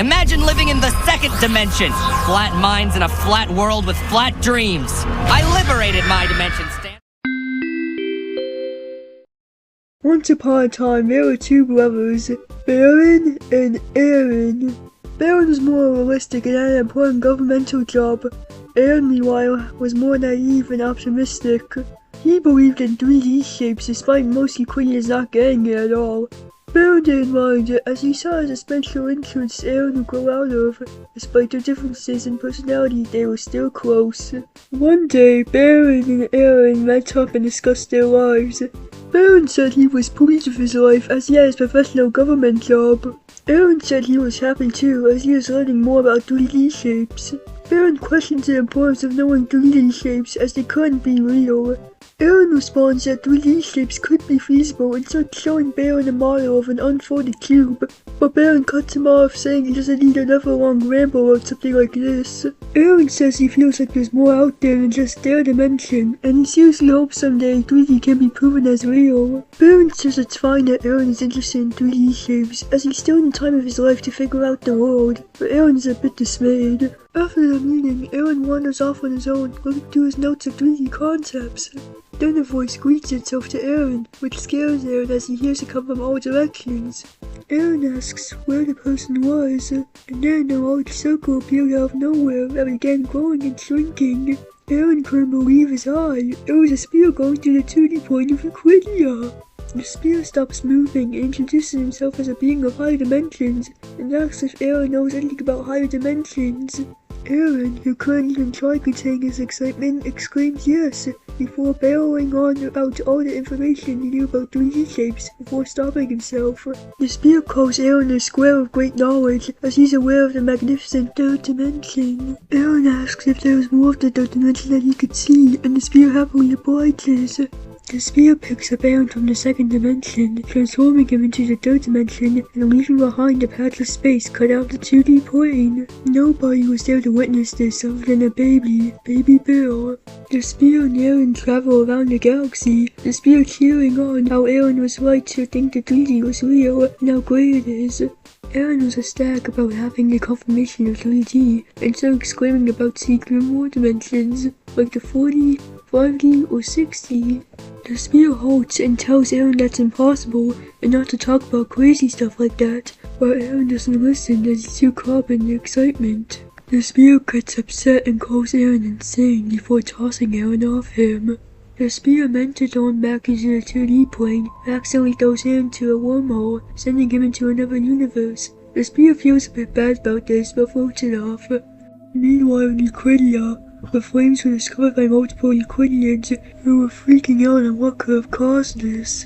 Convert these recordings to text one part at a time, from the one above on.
Imagine living in the second dimension. Flat minds in a flat world with flat dreams. I liberated my dimension, Stan. Once upon a time, there were two brothers, Baron and Aaron. Baron was more realistic and had an important governmental job. Aaron, meanwhile, was more naive and optimistic. He believed in 3D shapes despite most Euclidians not getting it at all. Baron didn't mind it, as he saw it as a special interest Aaron would grow out of. Despite their differences in personality, they were still close. One day, Baron and Aaron met up and discussed their lives. Baron said he was pleased with his life as he had his professional government job. Aaron said he was happy too, as he was learning more about 3D shapes. Baron questioned the importance of knowing 3D shapes as they couldn't be real. Aaron responds that 3D shapes could be feasible and starts showing Baron a model of an unfolded cube, but Baron cuts him off saying he doesn't need another long ramble about something like this. Aaron says he feels like there's more out there than just their dimension, and he seriously hopes someday 3D can be proven as real. Baron says it's fine that Aaron is interested in 3D shapes, as he's still in the time of his life to figure out the world, but Aaron is a bit dismayed. After the meeting, Aaron wanders off on his own, looking through his notes of 3D concepts. Then a voice greets itself to Aaron, which scares Aaron as he hears it come from all directions. Aaron asks where the person was, and then a large circle appeared out of nowhere and began growing and shrinking. Aaron couldn't believe his eye. It was a spear going through the 2D point of Euclydia. The spear stops moving and introduces himself as a being of higher dimensions, and asks if Aaron knows anything about higher dimensions. Aaron, who couldn't even try containing his excitement, exclaims yes, before barreling on about all the information he knew about 3D shapes before stopping himself. The spear calls Aaron a square of great knowledge, as he's aware of the magnificent third dimension. Aaron asks if there was more of the third dimension that he could see, and the spear happily obliges. The spear picks up Aaron from the second dimension, transforming him into the third dimension and leaving behind a patch of space cut out of the 2D plane. Nobody was there to witness this other than a baby Bill. The spear and Aaron travel around the galaxy, the spear cheering on how Aaron was right to think the 3D was real and how great it is. Aaron was ecstatic about having the confirmation of 3D, and so exclaiming about seeing more dimensions, like the 4D, 5D, or 6D. The spear halts and tells Aaron that's impossible, and not to talk about crazy stuff like that, but Aaron doesn't listen as he's too caught up in the excitement. The spear gets upset and calls Aaron insane before tossing Aaron off him. The spear meant to throw him back into the 2D plane, accidentally throws Aaron into a wormhole, sending him into another universe. The spear feels a bit bad about this, but floats it off. Meanwhile in Euclydia, the flames were discovered by multiple Euclidians who were freaking out on what could have caused this.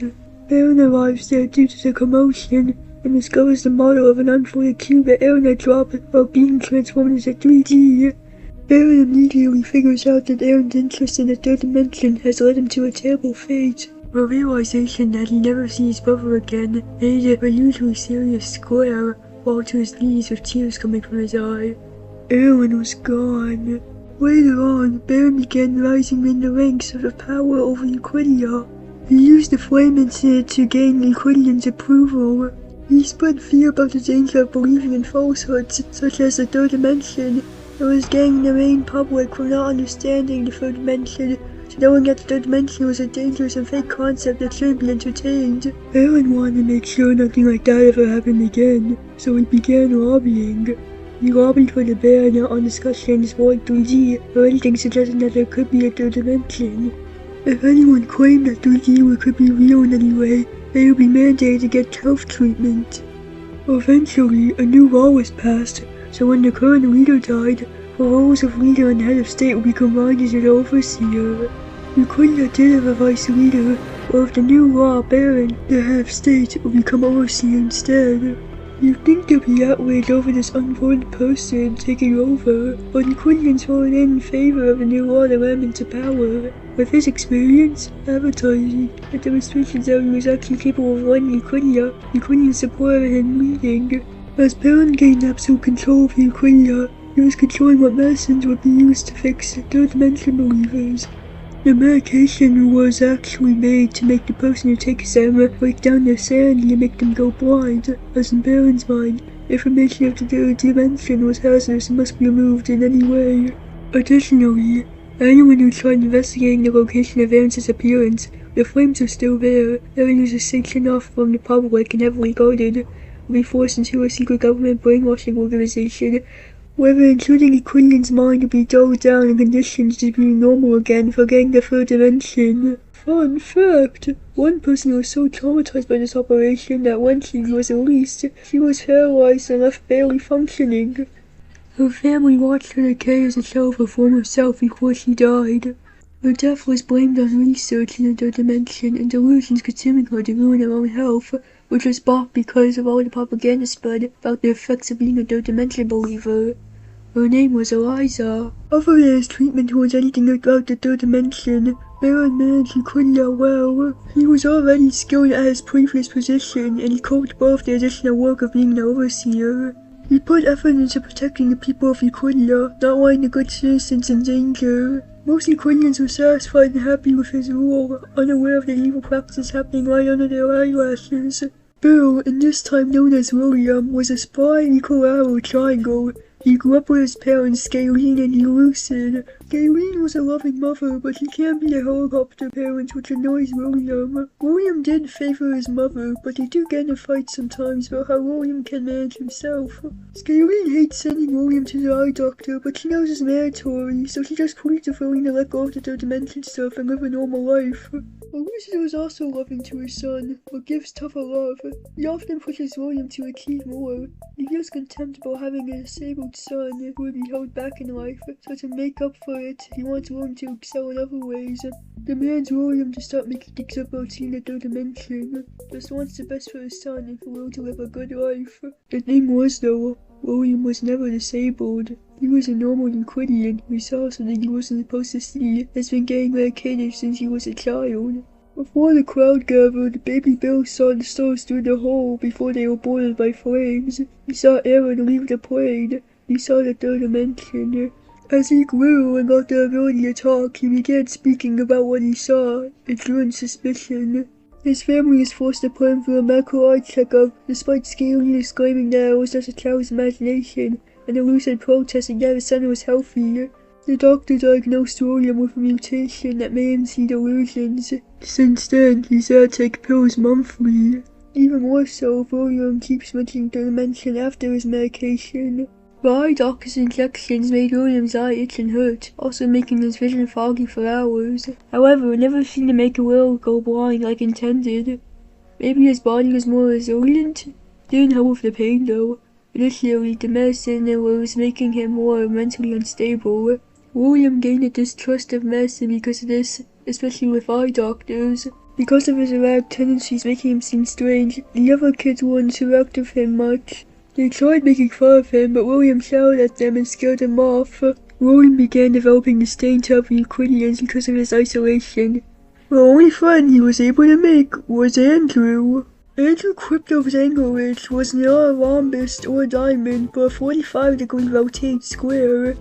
Aaron arrives there due to the commotion and discovers the model of an unfolded cube that Aaron had dropped while being transformed into 3D. Aaron immediately figures out that Aaron's interest in the third dimension has led him to a terrible fate. The realization that he never sees his brother again made it a usually serious glare, fall to his knees with tears coming from his eye. Aaron was gone. Later on, Baron began rising in the ranks of the power over Euclydia. He used the flame incident to gain Euclidians' approval. He spread fear about the danger of believing in falsehoods, such as the third dimension, and was getting the main public from not understanding the third dimension to knowing that the third dimension was a dangerous and fake concept that shouldn't be entertained. Aaron wanted to make sure nothing like that ever happened again, so he began lobbying. He lobbied for the ban on discussions void 3D or anything suggesting that there could be a third dimension. If anyone claimed that 3D could be real in any way, they would be mandated to get health treatment. Eventually, a new law was passed, so when the current leader died, the roles of leader and head of state would be combined into the overseer. Euclydia did have a vice leader, but with the new law, Baron, the head of state, would become overseer instead. You'd think there'd be outrage over this unborn person taking over, but Euclidians voted in favor of the new law that ran into power. With his experience, advertising, and demonstrations that he was actually capable of running Euclydia, Euclidians supported him leading. As Baron gained absolute control of Euclydia, he was controlling what medicines would be used to fix third dimension believers. The medication was actually made to make the person who takes them break down their sanity and make them go blind, as in Baron's mind, Information of the third dimension was hazardous and must be removed in any way. Additionally, anyone who tried investigating the location of Aaron's disappearance, the flames are still there. Areas are sectioned off from the public and heavily guarded, will be forced into a secret government brainwashing organization, whether including Euclidian's mind will be dulled down and conditioned to being normal again, forgetting the third dimension. Fun fact, one person was so traumatized by this operation that when she was released, she was paralyzed and left barely functioning. Her family watched her decay as a shell of her former self before she died. Her death was blamed on research in the third dimension and delusions consuming her to ruin her own health, which was bought because of all the propaganda spread about the effects of being a third dimension believer. Her name was Eliza. Other than his treatment towards anything about the third dimension, Baron managed Euclydia well. He was already skilled at his previous position, and he coped well with the additional work of being an overseer. He put effort into protecting the people of Euclydia, not wanting the good citizens in danger. Most Euclidians were satisfied and happy with his rule, unaware of the evil practices happening right under their eyelashes. Bill, in this time known as William, was a spry equilateral triangle. He grew up with his parents, Scalene and Lucid. Scalene was a loving mother, but she can't be a helicopter parent, which annoys William. William did favor his mother, but they do get in a fight sometimes about how William can manage himself. Scalene hates sending William to the eye doctor, but she knows it's mandatory, so she just pleads with William to let go of the third dimension stuff and live a normal life. Lucid was also loving to his son, but gives tougher love. He often pushes William to achieve more. He feels contempt about having a disabled son who would be held back in life, so to make up for it, he wants William to excel in other ways. Demands William to stop making things up about seeing the third dimension. Just wants the best for his son and for Will to live a good life. The thing was though, William was never disabled. He was a normal Euclidian who saw something he wasn't supposed to see, has been getting medicated since he was a child. Before the crowd gathered, baby Bill saw the stars through the hole before they were boarded by flames. He saw Aaron leave the plane. He saw the third dimension. As he grew and got the ability to talk, he began speaking about what he saw. It drew in suspicion. His family was forced to put him through a medical eye checkup, despite Scalene exclaiming that it was just a child's imagination, and the Lucid protesting that his son was healthy. The doctor diagnosed William with a mutation that made him see delusions. Since then, he's had to take pills monthly. Even more so, William keeps mentioning the dimension after his medication. The eye doctor's injections made William's eye itch and hurt, also making his vision foggy for hours. However, it never seemed to make Will go blind like intended. Maybe his body was more resilient? Didn't help with the pain though. Additionally, the medicine was making him more mentally unstable. William gained a distrust of medicine because of this, especially with eye doctors. Because of his erratic tendencies making him seem strange, the other kids wouldn't interact with him much. They tried making fun of him, but William shouted at them and scared them off. William began developing disdain to other Euclidians because of his isolation. The only friend he was able to make was Andrew. Andrew Crypto's angle was not a rhombus or a diamond, but a 45-degree rotated square.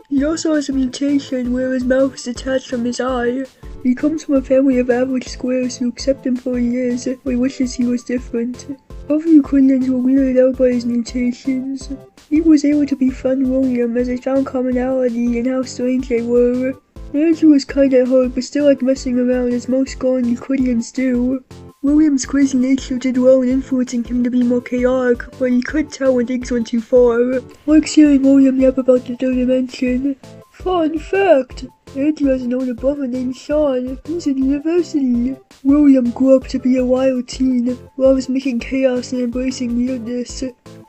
He also has a mutation where his mouth is detached from his eye. He comes from a family of average squares who accept him for he is, but he wishes he was different. Other Euclidians were weirded out by his mutations. He was able to befriend William as they found commonality in how strange they were. Andrew was kinda at heart, but still liked messing around as most gone Euclidians do. William's crazy nature did well in influencing him to be more chaotic, but he could tell when things went too far. Likes hearing William yap about the third dimension. Fun fact! Andrew has an older brother named Sean. He's in university. William grew up to be a wild teen, loves making chaos and embracing weirdness.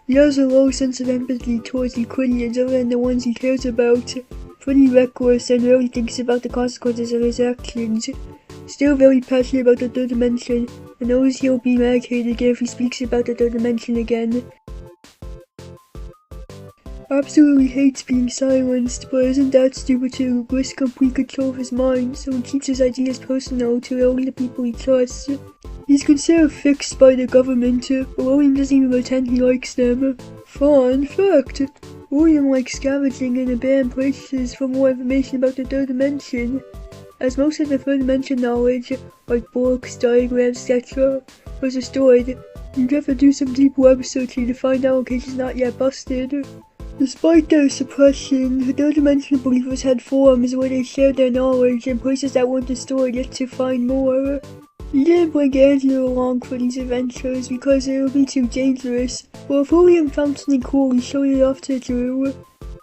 He has a low sense of empathy towards Euclidians other than the ones he cares about. Pretty reckless and rarely thinks about the consequences of his actions. Still very passionate about the third dimension, and knows he'll be medicated again if he speaks about the third dimension again. Absolutely hates being silenced, but isn't that stupid to risk complete control of his mind, so he keeps his ideas personal to only the people he trusts. He's considered fixed by the government, but William doesn't even pretend he likes them. Fun fact! William likes scavenging in abandoned places for more information about the third dimension. As most of the third dimension knowledge, like books, diagrams, etc., was destroyed, You'd have to do some deep web searching to find out in case it's not yet busted. Despite their suppression, the third-dimensional believers had forums where they shared their knowledge and places that weren't destroyed yet to find more. He didn't bring Angela along for these adventures because it would be too dangerous, but if William found something cool, he showed it off to Drew.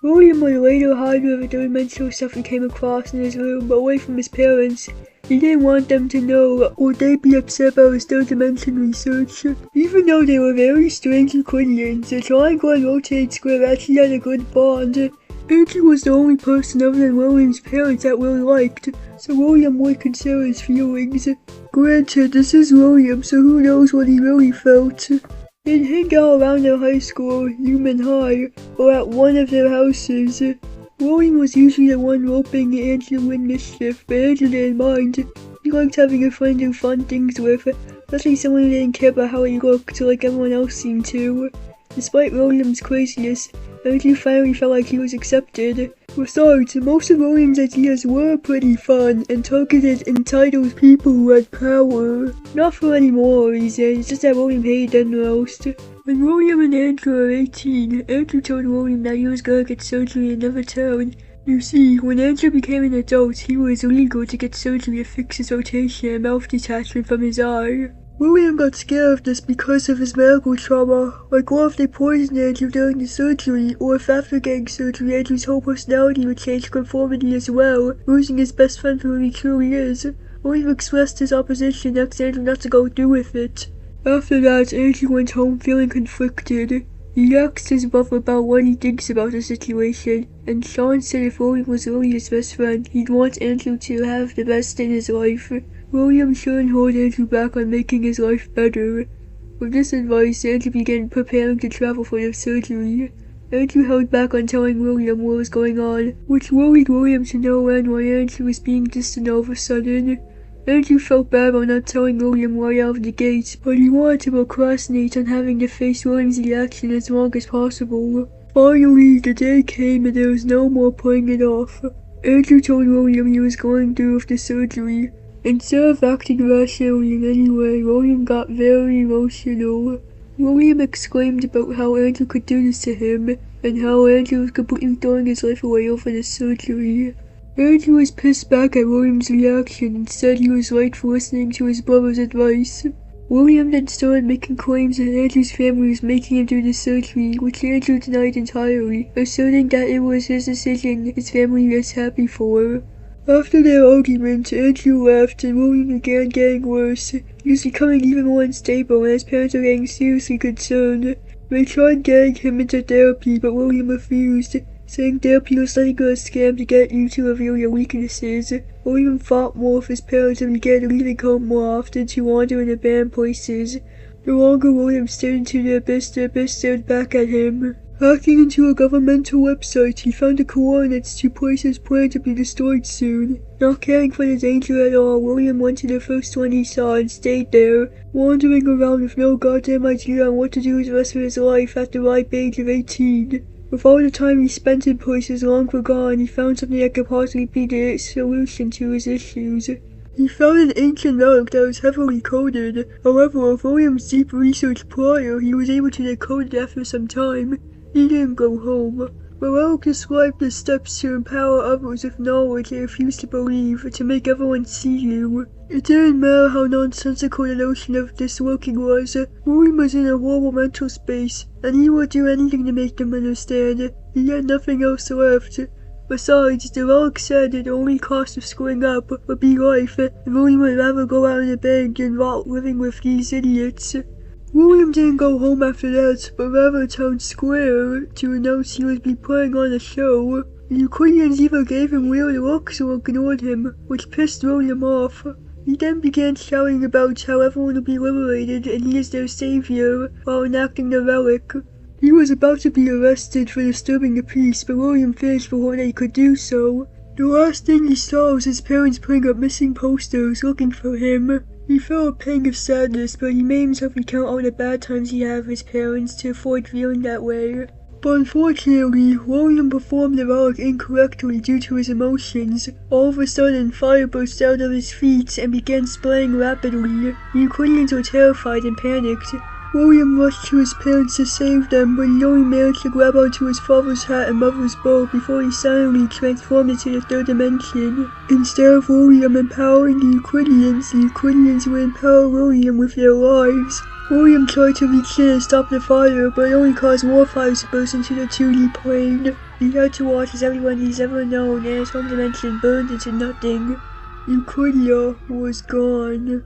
William would later hide the third-dimensional stuff he came across in his room away from his parents. He didn't want them to know, or they'd be upset about his third-dimension research. Even though they were very strange Euclidians, the triangle and rotated square actually had a good bond. Andrew was the only person other than William's parents that Will liked, so William would consider his feelings. Granted, this is William, so who knows what he really felt. They'd hang out around their high school, Human High, or at one of their houses. William was usually the one roping Andrew in mischief, but Andrew didn't mind. He liked having a friend to do fun things with, especially someone who didn't care about how he looked like everyone else seemed to. Despite William's craziness, Andrew finally felt like he was accepted. Besides, most of William's ideas were pretty fun and targeted entitled people who had power. Not for any moral reasons, just that William hated them the most. When William and Andrew were 18, Andrew told William that he was gonna get surgery in another town. You see, when Andrew became an adult, he was legal to get surgery to fix his rotation and mouth detachment from his eye. William got scared of this because of his medical trauma. Like, what if they poisoned Andrew during the surgery, or if after getting surgery Andrew's whole personality would change to conformity as well, losing his best friend for who he truly is. William expressed his opposition and asked Andrew not to go through with it. After that, Andrew went home feeling conflicted. He asked his brother about what he thinks about the situation, and Sean said if William was really his best friend, he'd want Andrew to have the best in his life. William shouldn't hold Andrew back on making his life better. With this advice, Andrew began preparing to travel for the surgery. Andrew held back on telling William what was going on, which worried William to no end why Andrew was being distant all of a sudden. Andrew felt bad about not telling William right out of the gate, but he wanted to procrastinate on having to face William's reaction as long as possible. Finally, the day came and there was no more putting it off. Andrew told William he was going through with the surgery. Instead of acting rationally in any way, William got very emotional. William exclaimed about how Andrew could do this to him, and how Andrew was completely throwing his life away over the surgery. Andrew was pissed back at William's reaction and said he was right for listening to his brother's advice. William then started making claims that Andrew's family was making him do the surgery, which Andrew denied entirely, asserting that it was his decision his family was happy for. After their argument, Andrew left and William began getting worse. He was becoming even more unstable and his parents were getting seriously concerned. They tried getting him into therapy, but William refused, saying therapy was nothing but a scam to get you to reveal your weaknesses. William fought more with his parents and began leaving home more often to wander in abandoned places. The longer William stared into the abyss stared back at him. Hacking into a governmental website, he found the coordinates to places planned to be destroyed soon. Not caring for the danger at all, William went to the first one he saw and stayed there, wandering around with no goddamn idea on what to do with the rest of his life at the ripe age of 18. With all the time he spent in places long forgotten, he found something that could possibly be the solution to his issues. He found an ancient relic that was heavily coded. However, with William's deep research prior, he was able to decode it after some time. He didn't go home. The relic described the steps to empower others with knowledge they refused to believe, to make everyone see you. It didn't matter how nonsensical the notion of this working was. William was in a horrible mental space, and he would do anything to make them understand. He had nothing else left. Besides, the relic said that the only cost of screwing up would be life, and William would rather go out in a bed than rot living with these idiots. William didn't go home after that, but rather town square to announce he would be putting on a show. The Euclidians either gave him weird looks or ignored him, which pissed William off. He then began shouting about how everyone would be liberated and he is their savior, while enacting the relic. He was about to be arrested for disturbing the peace, but William finished before they could do so. The last thing he saw was his parents putting up missing posters looking for him. He felt a pang of sadness, but he made himself recount all the bad times he had with his parents to avoid feeling that way. But unfortunately, William performed the relic incorrectly due to his emotions. All of a sudden, fire burst out of his feet and began spraying rapidly. The Euclidians were terrified and panicked. William rushed to his parents to save them, but he only managed to grab onto his father's hat and mother's bow before he silently transformed into the third dimension. Instead of William empowering the Euclidians would empower William with their lives. William tried to reach in and stop the fire, but it only caused more fires to burst into the 2D plane. He had to watch as everyone he's ever known and his home dimension burned into nothing. Euclydia was gone.